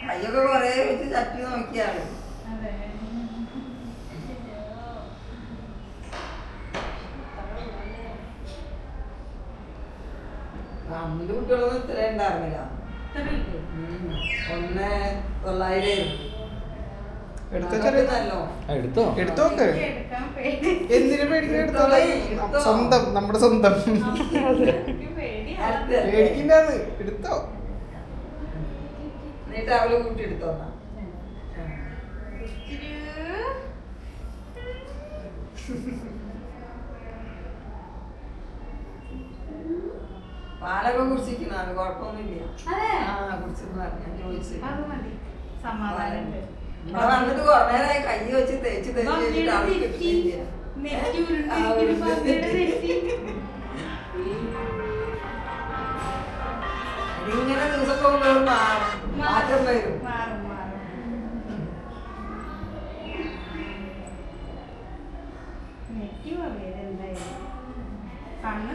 കയ്യൊക്കെ കൊറേ വെച്ച് ചട്ടി നോക്കിയാണ്. അമ്മന്റെ കുട്ടികളൊന്നും ഇത്ര ഉണ്ടായിരുന്നില്ല. 1,900 എടുത്തോക്ക്. എന്തിനു പേടിക്കാൻ? എടുത്തോളെ. സ്വന്തം, നമ്മുടെ സ്വന്തം. പേടിക്കണ്ടാന്ന്. എടുത്തോ. എന്നിട്ട് അവള് കൂട്ടി എടുത്തോന്നാ. പാലൊക്കെ കുടിച്ചിരിക്കണ കുഴപ്പമൊന്നുമില്ല. കുടിച്ചെന്ന് ഞാൻ ചോദിച്ചു. ഇവിടെ വന്നിട്ട് കൊറേ നേരമായി കൈ വെച്ച് തേച്ച് ഇങ്ങനെ ദിവസം പോകുമ്പോൾ മാറ്റം വരും. കണ്ണ്